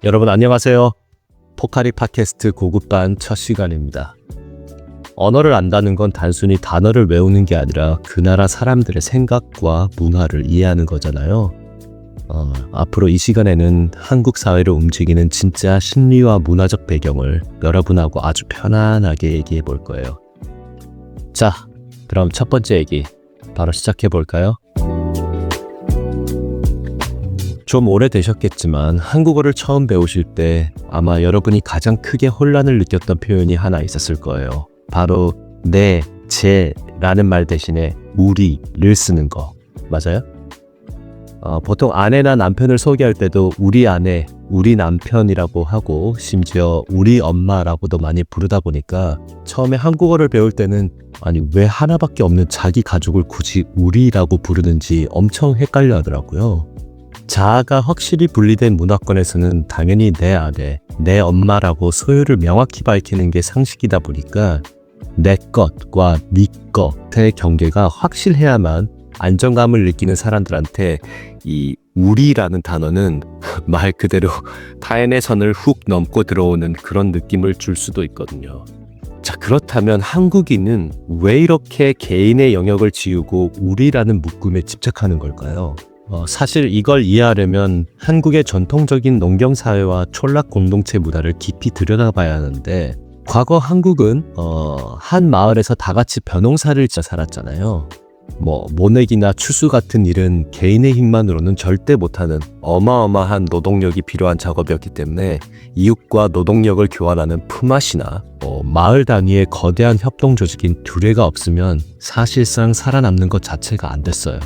여러분 안녕하세요. 포카리 팟캐스트 고급반 첫 시간입니다. 언어를 안다는 건 단순히 단어를 외우는 게 아니라 그 나라 사람들의 생각과 문화를 이해하는 거잖아요. 앞으로 이 시간에는 한국 사회를 움직이는 진짜 심리와 문화적 배경을 여러분하고 아주 편안하게 얘기해 볼 거예요. 자, 그럼 첫 번째 얘기 바로 시작해 볼까요? 좀 오래되셨겠지만 한국어를 처음 배우실 때 아마 여러분이 가장 크게 혼란을 느꼈던 표현이 하나 있었을 거예요. 바로 내, 제라는 말 대신에 우리를 쓰는 거. 맞아요? 보통 아내나 남편을 소개할 때도 우리 아내, 우리 남편이라고 하고 심지어 우리 엄마라고도 많이 부르다 보니까 처음에 한국어를 배울 때는 아니 왜 하나밖에 없는 자기 가족을 굳이 우리라고 부르는지 엄청 헷갈려 하더라고요. 자아가 확실히 분리된 문화권에서는 당연히 내 아내, 내 엄마라고 소유를 명확히 밝히는 게 상식이다 보니까 내 것과 네 것의 경계가 확실해야만 안정감을 느끼는 사람들한테 이 우리라는 단어는 말 그대로 타인의 선을 훅 넘고 들어오는 그런 느낌을 줄 수도 있거든요. 자, 그렇다면 한국인은 왜 이렇게 개인의 영역을 지우고 우리라는 묶음에 집착하는 걸까요? 사실 이걸 이해하려면 한국의 전통적인 농경사회와 촌락 공동체 문화를 깊이 들여다봐야 하는데 과거 한국은 한 마을에서 다 같이 벼농사를 짓어 살았잖아요. 모내기나 추수 같은 일은 개인의 힘만으로는 절대 못하는 어마어마한 노동력이 필요한 작업이었기 때문에 이웃과 노동력을 교환하는 품앗이나 마을 단위의 거대한 협동 조직인 규례가 없으면 사실상 살아남는 것 자체가 안 됐어요.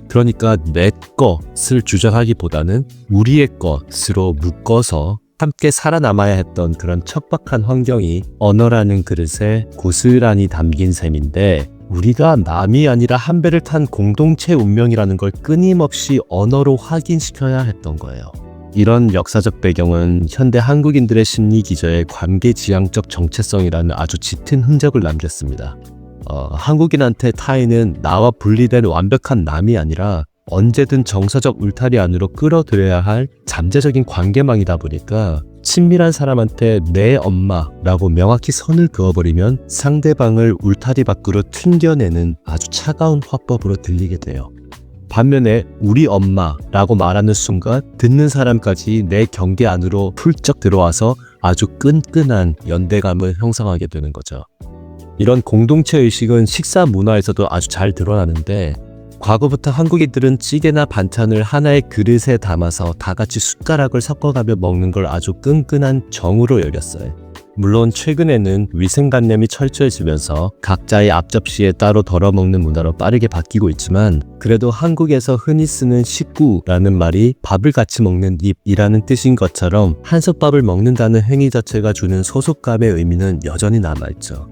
그러니까 내 것을 주장하기보다는 우리의 것으로 묶어서 함께 살아남아야 했던 그런 척박한 환경이 언어라는 그릇에 고스란히 담긴 셈인데 우리가 남이 아니라 한 배를 탄 공동체 운명이라는 걸 끊임없이 언어로 확인시켜야 했던 거예요. 이런 역사적 배경은 현대 한국인들의 심리 기저에 관계지향적 정체성이라는 아주 짙은 흔적을 남겼습니다. 한국인한테 타인은 나와 분리된 완벽한 남이 아니라 언제든 정서적 울타리 안으로 끌어들여야 할 잠재적인 관계망이다 보니까 친밀한 사람한테 내 엄마라고 명확히 선을 그어버리면 상대방을 울타리 밖으로 튕겨내는 아주 차가운 화법으로 들리게 돼요. 반면에 우리 엄마라고 말하는 순간 듣는 사람까지 내 경계 안으로 훌쩍 들어와서 아주 끈끈한 연대감을 형성하게 되는 거죠. 이런 공동체 의식은 식사 문화에서도 아주 잘 드러나는데 과거부터 한국인들은 찌개나 반찬을 하나의 그릇에 담아서 다 같이 숟가락을 섞어가며 먹는 걸 아주 끈끈한 정으로 여겼어요. 물론 최근에는 위생관념이 철저해지면서 각자의 앞접시에 따로 덜어먹는 문화로 빠르게 바뀌고 있지만 그래도 한국에서 흔히 쓰는 식구라는 말이 밥을 같이 먹는 입이라는 뜻인 것처럼 한솥밥을 먹는다는 행위 자체가 주는 소속감의 의미는 여전히 남아있죠.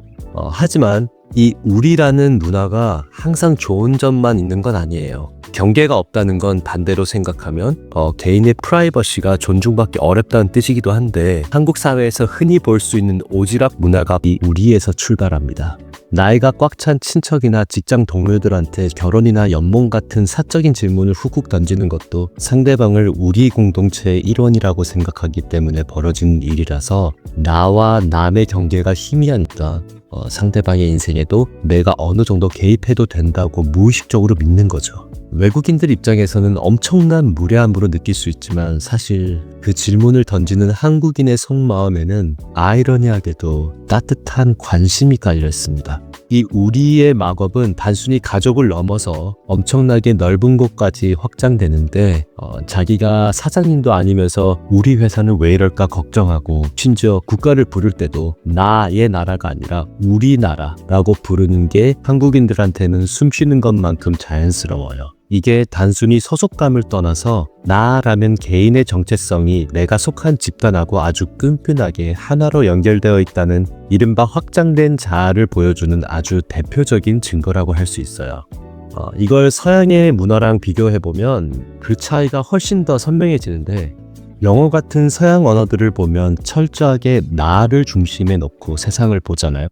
하지만 이 우리라는 문화가 항상 좋은 점만 있는 건 아니에요. 경계가 없다는 건 반대로 생각하면 개인의 프라이버시가 존중받기 어렵다는 뜻이기도 한데 한국 사회에서 흔히 볼 수 있는 오지랖 문화가 이 우리에서 출발합니다. 나이가 꽉 찬 친척이나 직장 동료들한테 결혼이나 연봉 같은 사적인 질문을 훅훅 던지는 것도 상대방을 우리 공동체의 일원이라고 생각하기 때문에 벌어지는 일이라서 나와 남의 경계가 희미하니까 상대방의 인생에도 내가 어느 정도 개입해도 된다고 무의식적으로 믿는 거죠. 외국인들 입장에서는 엄청난 무례함으로 느낄 수 있지만 사실 그 질문을 던지는 한국인의 속마음에는 아이러니하게도 따뜻한 관심이 깔려 있습니다. 이 우리의 마법은 단순히 가족을 넘어서 엄청나게 넓은 곳까지 확장되는데 자기가 사장님도 아니면서 우리 회사는 왜 이럴까 걱정하고 심지어 국가를 부를 때도 나의 나라가 아니라 우리나라라고 부르는 게 한국인들한테는 숨쉬는 것만큼 자연스러워요. 이게 단순히 소속감을 떠나서 나라면 개인의 정체성이 내가 속한 집단하고 아주 끈끈하게 하나로 연결되어 있다는 이른바 확장된 자아를 보여주는 아주 대표적인 증거라고 할 수 있어요. 이걸 서양의 문화랑 비교해보면 그 차이가 훨씬 더 선명해지는데 영어 같은 서양 언어들을 보면 철저하게 나를 중심에 놓고 세상을 보잖아요.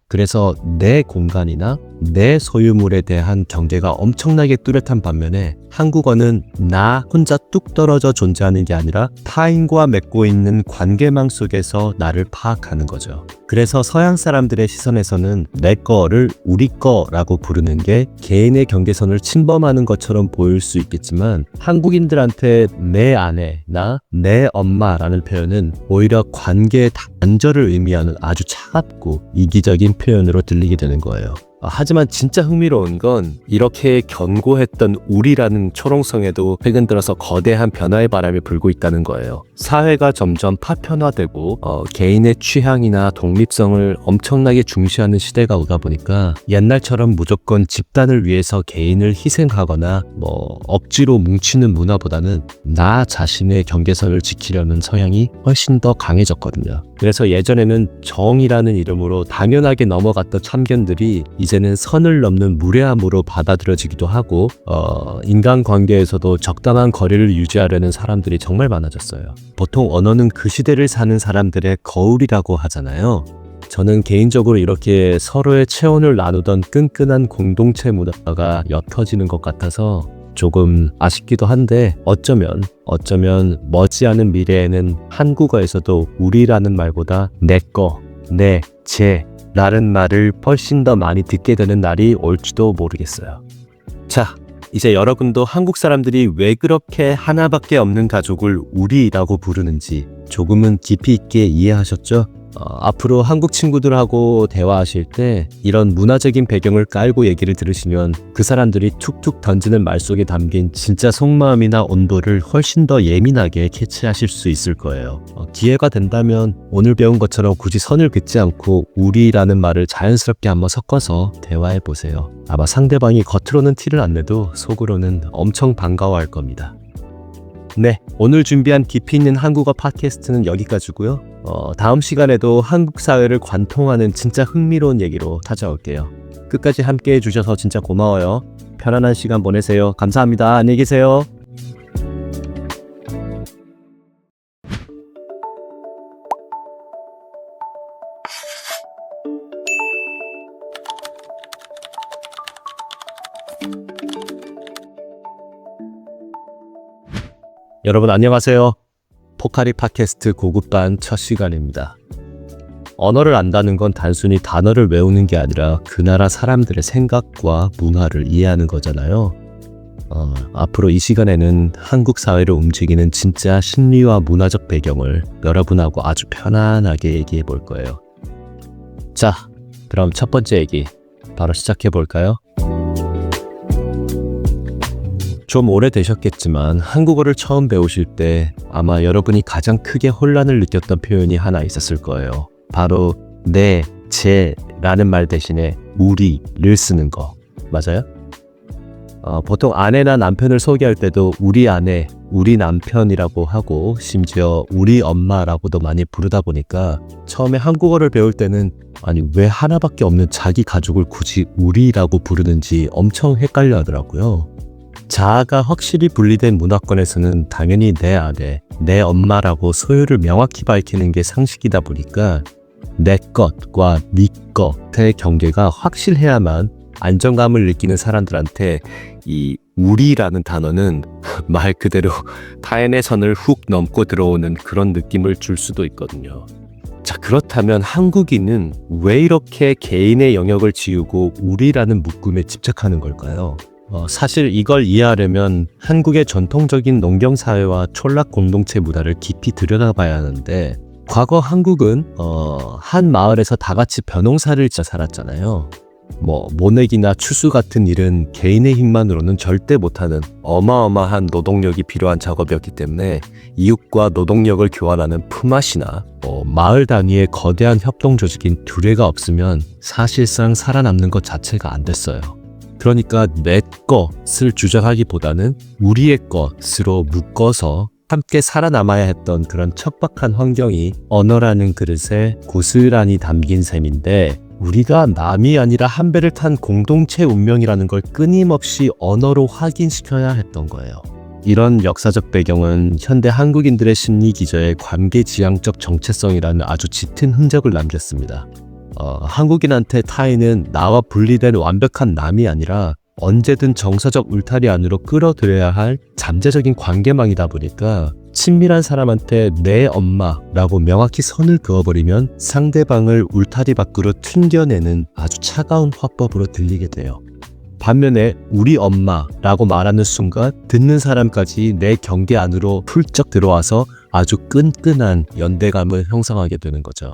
그래서 내 공간이나 내 소유물에 대한 경계가 엄청나게 뚜렷한 반면에 한국어는 나 혼자 뚝 떨어져 존재하는 게 아니라 타인과 맺고 있는 관계망 속에서 나를 파악하는 거죠. 그래서 서양 사람들의 시선에서는 내 거를 우리 거라고 부르는 게 개인의 경계선을 침범하는 것처럼 보일 수 있겠지만 한국인들한테 내 아내, 나, 내 엄마라는 표현은 오히려 관계의 단절을 의미하는 아주 차갑고 이기적인 표현으로 들리게 되는 거예요. 하지만 진짜 흥미로운 건 이렇게 견고했던 우리라는 초롱성에도 최근 들어서 거대한 변화의 바람이 불고 있다는 거예요. 사회가 점점 파편화되고 개인의 취향이나 독립성을 엄청나게 중시하는 시대가 오다 보니까 옛날처럼 무조건 집단을 위해서 개인을 희생하거나 억지로 뭉치는 문화보다는 나 자신의 경계선을 지키려는 성향이 훨씬 더 강해졌거든요. 그래서 예전에는 정이라는 이름으로 당연하게 넘어갔던 참견들이 이제는 선을 넘는 무례함으로 받아들여지기도 하고 인간관계에서도 적당한 거리를 유지하려는 사람들이 정말 많아졌어요. 보통 언어는 그 시대를 사는 사람들의 거울이라고 하잖아요. 저는 개인적으로 이렇게 서로의 체온을 나누던 끈끈한 공동체 문화가 옅어지는 것 같아서 조금 아쉽기도 한데 어쩌면 머지않은 미래에는 한국어에서도 우리라는 말보다 내 거, 내, 제 라는 말을 훨씬 더 많이 듣게 되는 날이 올지도 모르겠어요. 자, 이제 여러분도 한국 사람들이 왜 그렇게 하나밖에 없는 가족을 우리라고 부르는지 조금은 깊이 있게 이해하셨죠? 앞으로 한국 친구들하고 대화하실 때 이런 문화적인 배경을 깔고 얘기를 들으시면 그 사람들이 툭툭 던지는 말 속에 담긴 진짜 속마음이나 온도를 훨씬 더 예민하게 캐치하실 수 있을 거예요. 기회가 된다면 오늘 배운 것처럼 굳이 선을 긋지 않고 우리라는 말을 자연스럽게 한번 섞어서 대화해 보세요. 아마 상대방이 겉으로는 티를 안 내도 속으로는 엄청 반가워할 겁니다. 네, 오늘 준비한 깊이 있는 한국어 팟캐스트는 여기까지고요. 다음 시간에도 한국 사회를 관통하는 진짜 흥미로운 얘기로 찾아올게요. 끝까지 함께 해주셔서 진짜 고마워요. 편안한 시간 보내세요. 감사합니다. 안녕히 계세요. 여러분 안녕하세요. 포카리 팟캐스트 고급반 첫 시간입니다. 언어를 안다는 건 단순히 단어를 외우는 게 아니라 그 나라 사람들의 생각과 문화를 이해하는 거잖아요. 앞으로 이 시간에는 한국 사회를 움직이는 진짜 심리와 문화적 배경을 여러분하고 아주 편안하게 얘기해 볼 거예요. 자, 그럼 첫 번째 얘기 바로 시작해 볼까요? 좀 오래되셨겠지만 한국어를 처음 배우실 때 아마 여러분이 가장 크게 혼란을 느꼈던 표현이 하나 있었을 거예요. 바로 내, 제 라는 말 대신에 우리를 쓰는 거. 맞아요? 보통 아내나 남편을 소개할 때도 우리 아내, 우리 남편이라고 하고 심지어 우리 엄마라고도 많이 부르다 보니까 처음에 한국어를 배울 때는 아니 왜 하나밖에 없는 자기 가족을 굳이 우리라고 부르는지 엄청 헷갈려 하더라고요. 자아가 확실히 분리된 문화권에서는 당연히 내 아내, 내 엄마라고 소유를 명확히 밝히는 게 상식이다 보니까 내 것과 네 것의 경계가 확실해야만 안정감을 느끼는 사람들한테 이 우리라는 단어는 말 그대로 타인의 선을 훅 넘고 들어오는 그런 느낌을 줄 수도 있거든요. 자, 그렇다면 한국인은 왜 이렇게 개인의 영역을 지우고 우리라는 묶음에 집착하는 걸까요? 사실 이걸 이해하려면 한국의 전통적인 농경사회와 촌락 공동체 문화를 깊이 들여다봐야 하는데 과거 한국은 한 마을에서 다 같이 벼농사를 짓어 살았잖아요. 모내기나 추수 같은 일은 개인의 힘만으로는 절대 못하는 어마어마한 노동력이 필요한 작업이었기 때문에 이웃과 노동력을 교환하는 품앗이나 마을 단위의 거대한 협동 조직인 두뇌가 없으면 사실상 살아남는 것 자체가 안 됐어요. 그러니까 내 것을 주장하기보다는 우리의 것으로 묶어서 함께 살아남아야 했던 그런 척박한 환경이 언어라는 그릇에 고스란히 담긴 셈인데 우리가 남이 아니라 한 배를 탄 공동체 운명이라는 걸 끊임없이 언어로 확인시켜야 했던 거예요. 이런 역사적 배경은 현대 한국인들의 심리 기저에 관계지향적 정체성이라는 아주 짙은 흔적을 남겼습니다. 한국인한테 타인은 나와 분리된 완벽한 남이 아니라 언제든 정서적 울타리 안으로 끌어들여야 할 잠재적인 관계망이다 보니까 친밀한 사람한테 내 엄마라고 명확히 선을 그어버리면 상대방을 울타리 밖으로 튕겨내는 아주 차가운 화법으로 들리게 돼요. 반면에 우리 엄마라고 말하는 순간 듣는 사람까지 내 경계 안으로 훌쩍 들어와서 아주 끈끈한 연대감을 형성하게 되는 거죠.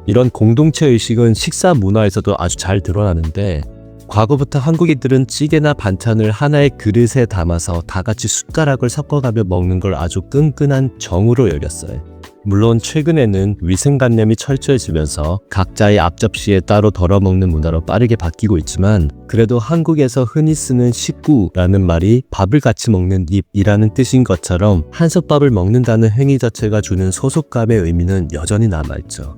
이런 공동체 의식은 식사 문화에서도 아주 잘 드러나는데 과거부터 한국인들은 찌개나 반찬을 하나의 그릇에 담아서 다 같이 숟가락을 섞어가며 먹는 걸 아주 끈끈한 정으로 여겼어요. 물론 최근에는 위생관념이 철저해지면서 각자의 앞접시에 따로 덜어먹는 문화로 빠르게 바뀌고 있지만 그래도 한국에서 흔히 쓰는 식구라는 말이 밥을 같이 먹는 입이라는 뜻인 것처럼 한솥밥을 먹는다는 행위 자체가 주는 소속감의 의미는 여전히 남아있죠.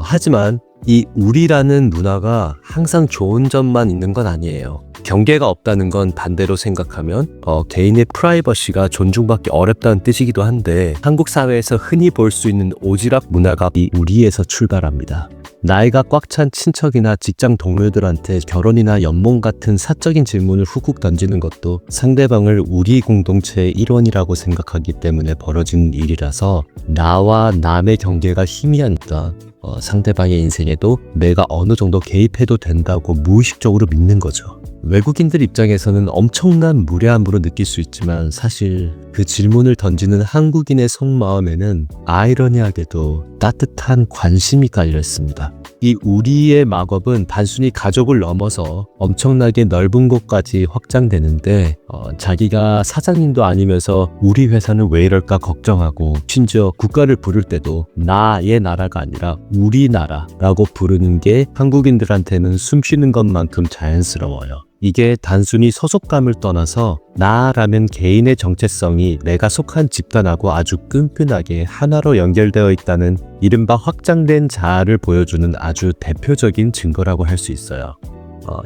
하지만 이 우리라는 문화가 항상 좋은 점만 있는 건 아니에요. 경계가 없다는 건 반대로 생각하면 개인의 프라이버시가 존중받기 어렵다는 뜻이기도 한데 한국 사회에서 흔히 볼 수 있는 오지랖 문화가 이 우리에서 출발합니다. 나이가 꽉 찬 친척이나 직장 동료들한테 결혼이나 연봉 같은 사적인 질문을 훅훅 던지는 것도 상대방을 우리 공동체의 일원이라고 생각하기 때문에 벌어지는 일이라서 나와 남의 경계가 희미하니까 상대방의 인생에도 내가 어느 정도 개입해도 된다고 무의식적으로 믿는 거죠. 외국인들 입장에서는 엄청난 무례함으로 느낄 수 있지만 사실 그 질문을 던지는 한국인의 속마음에는 아이러니하게도 따뜻한 관심이 깔려 있습니다. 이 우리의 마법은 단순히 가족을 넘어서 엄청나게 넓은 곳까지 확장되는데 자기가 사장님도 아니면서 우리 회사는 왜 이럴까 걱정하고 심지어 국가를 부를 때도 나의 나라가 아니라 우리나라라고 부르는 게 한국인들한테는 숨쉬는 것만큼 자연스러워요. 이게 단순히 소속감을 떠나서 나라면 개인의 정체성이 내가 속한 집단하고 아주 끈끈하게 하나로 연결되어 있다는 이른바 확장된 자아를 보여주는 아주 대표적인 증거라고 할 수 있어요.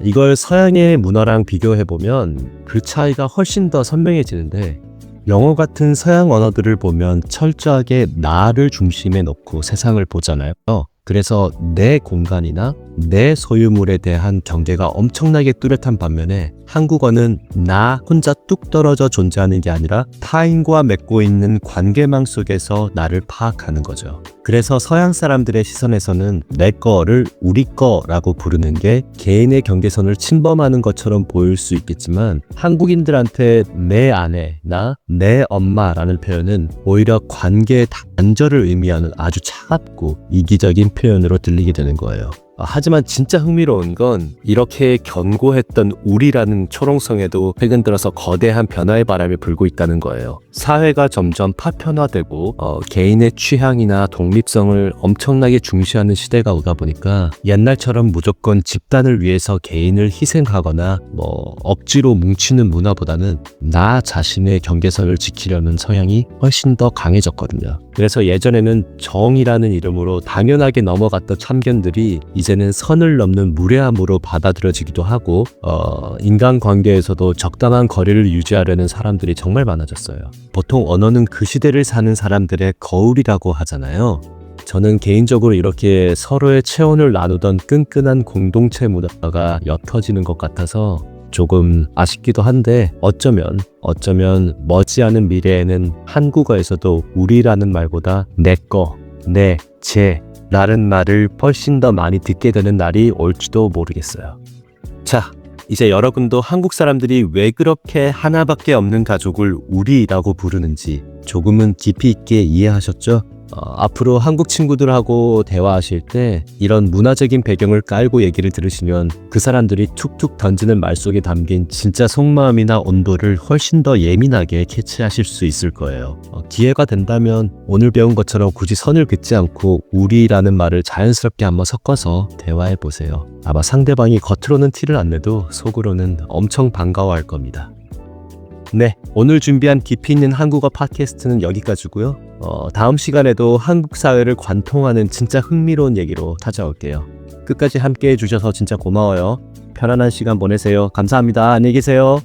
이걸 서양의 문화랑 비교해보면 그 차이가 훨씬 더 선명해지는데 영어 같은 서양 언어들을 보면 철저하게 나를 중심에 놓고 세상을 보잖아요. 그래서 내 공간이나 내 소유물에 대한 경계가 엄청나게 뚜렷한 반면에 한국어는 나 혼자 뚝 떨어져 존재하는 게 아니라 타인과 맺고 있는 관계망 속에서 나를 파악하는 거죠. 그래서 서양 사람들의 시선에서는 내 거를 우리 거라고 부르는 게 개인의 경계선을 침범하는 것처럼 보일 수 있겠지만 한국인들한테 내 아내나 내 엄마라는 표현은 오히려 관계의 단절을 의미하는 아주 차갑고 이기적인 표현으로 들리게 되는 거예요. 하지만 진짜 흥미로운 건 이렇게 견고했던 우리라는 초롱성에도 최근 들어서 거대한 변화의 바람이 불고 있다는 거예요. 사회가 점점 파편화되고 개인의 취향이나 독립성을 엄청나게 중시하는 시대가 오다 보니까 옛날처럼 무조건 집단을 위해서 개인을 희생하거나 억지로 뭉치는 문화보다는 나 자신의 경계선을 지키려는 성향이 훨씬 더 강해졌거든요. 그래서 예전에는 정이라는 이름으로 당연하게 넘어갔던 참견들이 이제는 선을 넘는 무례함으로 받아들여지기도 하고 인간관계에서도 적당한 거리를 유지하려는 사람들이 정말 많아졌어요. 보통 언어는 그 시대를 사는 사람들의 거울이라고 하잖아요. 저는 개인적으로 이렇게 서로의 체온을 나누던 끈끈한 공동체 문화가 옅어지는 것 같아서 조금 아쉽기도 한데 어쩌면 머지않은 미래에는 한국어에서도 우리라는 말보다 내 거, 내, 제 라는 말을 훨씬 더 많이 듣게 되는 날이 올지도 모르겠어요. 자, 이제 여러분도 한국 사람들이 왜 그렇게 하나밖에 없는 가족을 우리라고 부르는지 조금은 깊이 있게 이해하셨죠? 앞으로 한국 친구들하고 대화하실 때 이런 문화적인 배경을 깔고 얘기를 들으시면 그 사람들이 툭툭 던지는 말 속에 담긴 진짜 속마음이나 온도를 훨씬 더 예민하게 캐치하실 수 있을 거예요. 기회가 된다면 오늘 배운 것처럼 굳이 선을 긋지 않고 우리라는 말을 자연스럽게 한번 섞어서 대화해 보세요. 아마 상대방이 겉으로는 티를 안 내도 속으로는 엄청 반가워할 겁니다. 네, 오늘 준비한 깊이 있는 한국어 팟캐스트는 여기까지고요. 다음 시간에도 한국 사회를 관통하는 진짜 흥미로운 얘기로 찾아올게요. 끝까지 함께 해주셔서 진짜 고마워요. 편안한 시간 보내세요. 감사합니다. 안녕히 계세요.